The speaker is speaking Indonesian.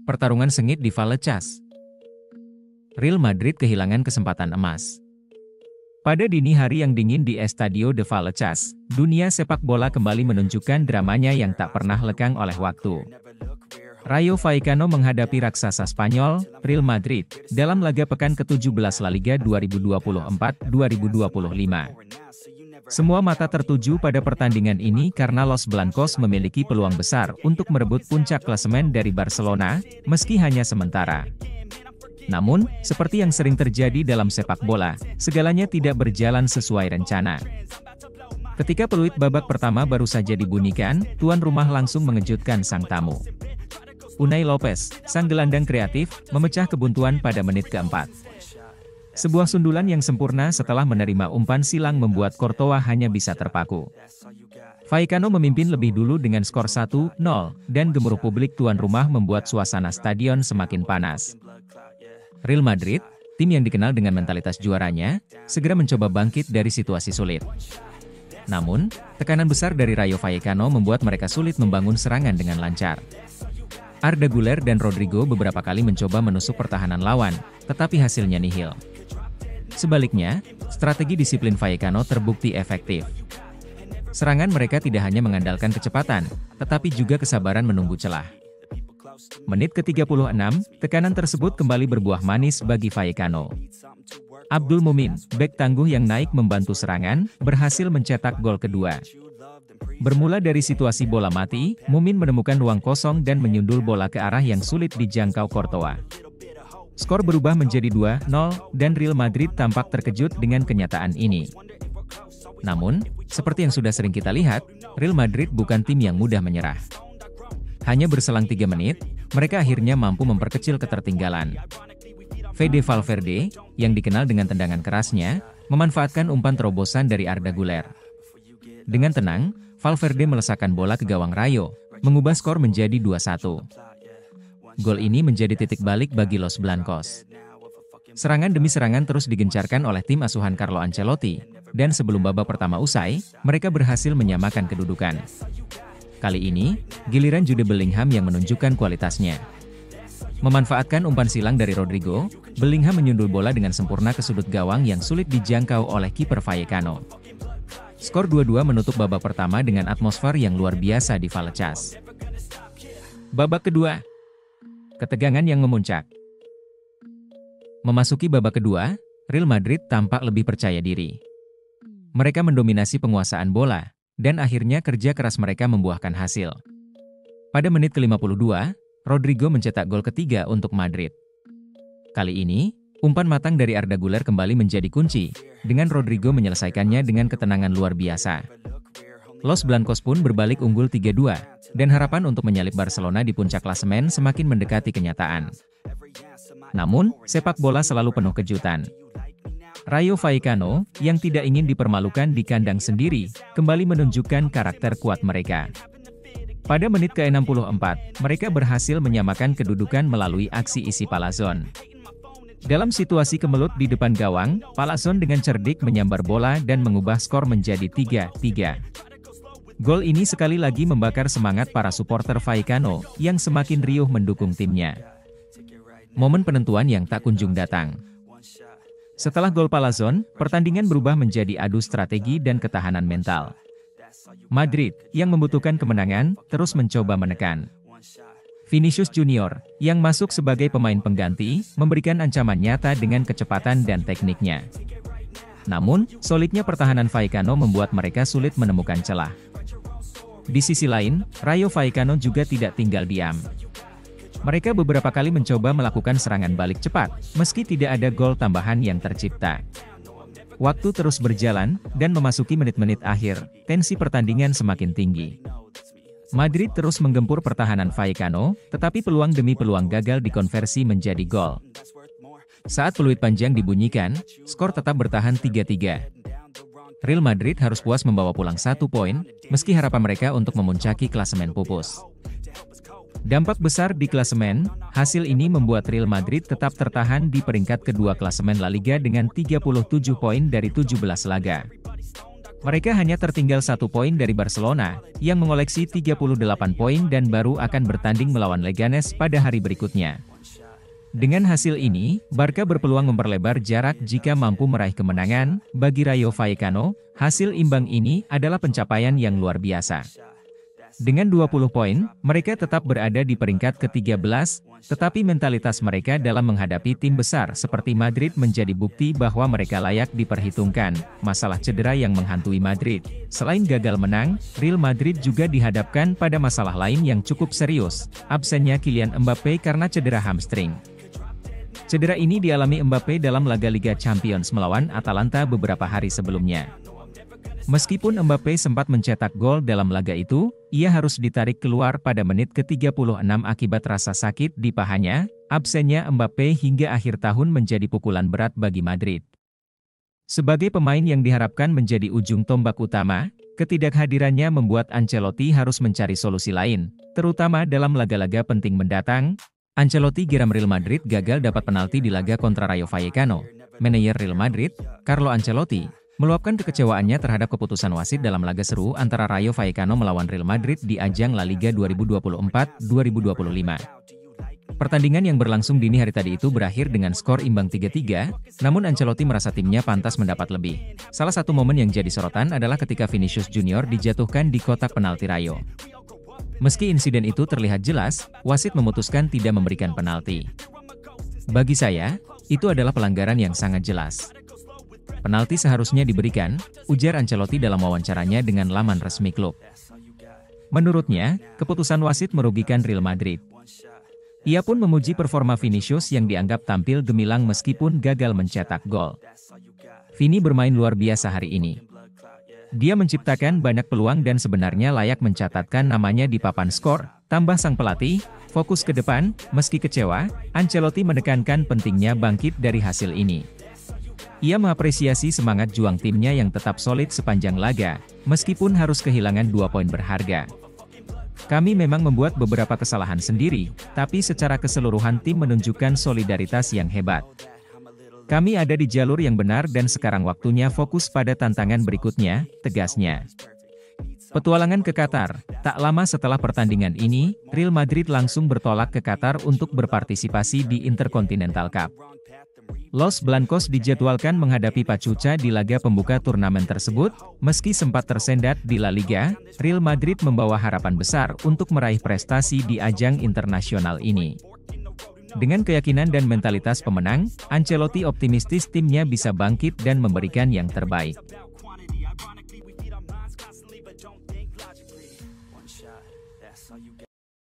Pertarungan sengit di Vallecas. Real Madrid kehilangan kesempatan emas. Pada dini hari yang dingin di Estadio de Vallecas, dunia sepak bola kembali menunjukkan dramanya yang tak pernah lekang oleh waktu. Rayo Vallecano menghadapi raksasa Spanyol, Real Madrid, dalam laga pekan ke-17 La Liga 2024-2025. Semua mata tertuju pada pertandingan ini karena Los Blancos memiliki peluang besar untuk merebut puncak klasemen dari Barcelona, meski hanya sementara. Namun, seperti yang sering terjadi dalam sepak bola, segalanya tidak berjalan sesuai rencana. Ketika peluit babak pertama baru saja dibunyikan, tuan rumah langsung mengejutkan sang tamu. Unai Lopez, sang gelandang kreatif, memecah kebuntuan pada menit keempat. Sebuah sundulan yang sempurna setelah menerima umpan silang membuat Courtois hanya bisa terpaku. Vallecano memimpin lebih dulu dengan skor 1-0, dan gemuruh publik tuan rumah membuat suasana stadion semakin panas. Real Madrid, tim yang dikenal dengan mentalitas juaranya, segera mencoba bangkit dari situasi sulit. Namun, tekanan besar dari Rayo Vallecano membuat mereka sulit membangun serangan dengan lancar. Arda Güler dan Rodrigo beberapa kali mencoba menusuk pertahanan lawan, tetapi hasilnya nihil. Sebaliknya, strategi disiplin Vallecano terbukti efektif. Serangan mereka tidak hanya mengandalkan kecepatan, tetapi juga kesabaran menunggu celah. Menit ke-36, tekanan tersebut kembali berbuah manis bagi Vallecano. Abdul Mumin, bek tangguh yang naik membantu serangan, berhasil mencetak gol kedua. Bermula dari situasi bola mati, Mumin menemukan ruang kosong dan menyundul bola ke arah yang sulit dijangkau Courtois. Skor berubah menjadi 2-0, dan Real Madrid tampak terkejut dengan kenyataan ini. Namun, seperti yang sudah sering kita lihat, Real Madrid bukan tim yang mudah menyerah. Hanya berselang 3 menit, mereka akhirnya mampu memperkecil ketertinggalan. Fede Valverde, yang dikenal dengan tendangan kerasnya, memanfaatkan umpan terobosan dari Arda Güler. Dengan tenang, Valverde melesakkan bola ke gawang Rayo, mengubah skor menjadi 2-1. Gol ini menjadi titik balik bagi Los Blancos. Serangan demi serangan terus digencarkan oleh tim asuhan Carlo Ancelotti, dan sebelum babak pertama usai, mereka berhasil menyamakan kedudukan. Kali ini, giliran Jude Bellingham yang menunjukkan kualitasnya. Memanfaatkan umpan silang dari Rodrigo, Bellingham menyundul bola dengan sempurna ke sudut gawang yang sulit dijangkau oleh kiper Vallecano. Skor 2-2 menutup babak pertama dengan atmosfer yang luar biasa di Vallecas. Babak kedua. Ketegangan yang memuncak. Memasuki babak kedua, Real Madrid tampak lebih percaya diri. Mereka mendominasi penguasaan bola, dan akhirnya kerja keras mereka membuahkan hasil. Pada menit ke-52, Rodrigo mencetak gol ketiga untuk Madrid. Kali ini, umpan matang dari Arda Güler kembali menjadi kunci, dengan Rodrigo menyelesaikannya dengan ketenangan luar biasa. Los Blancos pun berbalik unggul 3-2, dan harapan untuk menyalip Barcelona di puncak klasemen semakin mendekati kenyataan. Namun, sepak bola selalu penuh kejutan. Rayo Vallecano, yang tidak ingin dipermalukan di kandang sendiri, kembali menunjukkan karakter kuat mereka. Pada menit ke-64, mereka berhasil menyamakan kedudukan melalui aksi isi Palazón. Dalam situasi kemelut di depan gawang, Palazón dengan cerdik menyambar bola dan mengubah skor menjadi 3-3. Gol ini sekali lagi membakar semangat para supporter Vallecano, yang semakin riuh mendukung timnya. Momen penentuan yang tak kunjung datang. Setelah gol Palazón, pertandingan berubah menjadi adu strategi dan ketahanan mental. Madrid, yang membutuhkan kemenangan, terus mencoba menekan. Vinicius Junior, yang masuk sebagai pemain pengganti, memberikan ancaman nyata dengan kecepatan dan tekniknya. Namun, solidnya pertahanan Vallecano membuat mereka sulit menemukan celah. Di sisi lain, Rayo Vallecano juga tidak tinggal diam. Mereka beberapa kali mencoba melakukan serangan balik cepat, meski tidak ada gol tambahan yang tercipta. Waktu terus berjalan, dan memasuki menit-menit akhir, tensi pertandingan semakin tinggi. Madrid terus menggempur pertahanan Vallecano, tetapi peluang demi peluang gagal dikonversi menjadi gol. Saat peluit panjang dibunyikan, skor tetap bertahan 3-3. Real Madrid harus puas membawa pulang 1 poin, meski harapan mereka untuk memuncaki klasemen pupus. Dampak besar di klasemen, hasil ini membuat Real Madrid tetap tertahan di peringkat kedua klasemen La Liga dengan 37 poin dari 17 laga. Mereka hanya tertinggal 1 poin dari Barcelona, yang mengoleksi 38 poin dan baru akan bertanding melawan Leganes pada hari berikutnya. Dengan hasil ini, Barca berpeluang memperlebar jarak jika mampu meraih kemenangan. Bagi Rayo Vallecano, hasil imbang ini adalah pencapaian yang luar biasa. Dengan 20 poin, mereka tetap berada di peringkat ke-13, tetapi mentalitas mereka dalam menghadapi tim besar seperti Madrid menjadi bukti bahwa mereka layak diperhitungkan. Masalah cedera yang menghantui Madrid. Selain gagal menang, Real Madrid juga dihadapkan pada masalah lain yang cukup serius, absennya Kylian Mbappe karena cedera hamstring. Cedera ini dialami Mbappe dalam laga Liga Champions melawan Atalanta beberapa hari sebelumnya. Meskipun Mbappe sempat mencetak gol dalam laga itu, ia harus ditarik keluar pada menit ke-36 akibat rasa sakit di pahanya. Absennya Mbappe hingga akhir tahun menjadi pukulan berat bagi Madrid. Sebagai pemain yang diharapkan menjadi ujung tombak utama, ketidakhadirannya membuat Ancelotti harus mencari solusi lain, terutama dalam laga-laga penting mendatang. Ancelotti geram Real Madrid gagal dapat penalti di laga kontra Rayo Vallecano. Manajer Real Madrid, Carlo Ancelotti, meluapkan kekecewaannya terhadap keputusan wasit dalam laga seru antara Rayo Vallecano melawan Real Madrid di ajang La Liga 2024-2025. Pertandingan yang berlangsung dini hari tadi itu berakhir dengan skor imbang 3-3, namun Ancelotti merasa timnya pantas mendapat lebih. Salah satu momen yang jadi sorotan adalah ketika Vinicius Junior dijatuhkan di kotak penalti Rayo. Meski insiden itu terlihat jelas, wasit memutuskan tidak memberikan penalti. Bagi saya, itu adalah pelanggaran yang sangat jelas. Penalti seharusnya diberikan, ujar Ancelotti dalam wawancaranya dengan laman resmi klub. Menurutnya, keputusan wasit merugikan Real Madrid. Ia pun memuji performa Vinicius yang dianggap tampil gemilang meskipun gagal mencetak gol. Vini bermain luar biasa hari ini. Dia menciptakan banyak peluang dan sebenarnya layak mencatatkan namanya di papan skor, tambah sang pelatih, fokus ke depan. Meski kecewa, Ancelotti menekankan pentingnya bangkit dari hasil ini. Ia mengapresiasi semangat juang timnya yang tetap solid sepanjang laga, meskipun harus kehilangan 2 poin berharga. Kami memang membuat beberapa kesalahan sendiri, tapi secara keseluruhan tim menunjukkan solidaritas yang hebat. Kami ada di jalur yang benar dan sekarang waktunya fokus pada tantangan berikutnya, tegasnya. Petualangan ke Qatar. Tak lama setelah pertandingan ini, Real Madrid langsung bertolak ke Qatar untuk berpartisipasi di Intercontinental Cup. Los Blancos dijadwalkan menghadapi Pachuca di laga pembuka turnamen tersebut. Meski sempat tersendat di La Liga, Real Madrid membawa harapan besar untuk meraih prestasi di ajang internasional ini. Dengan keyakinan dan mentalitas pemenang, Ancelotti optimistis timnya bisa bangkit dan memberikan yang terbaik.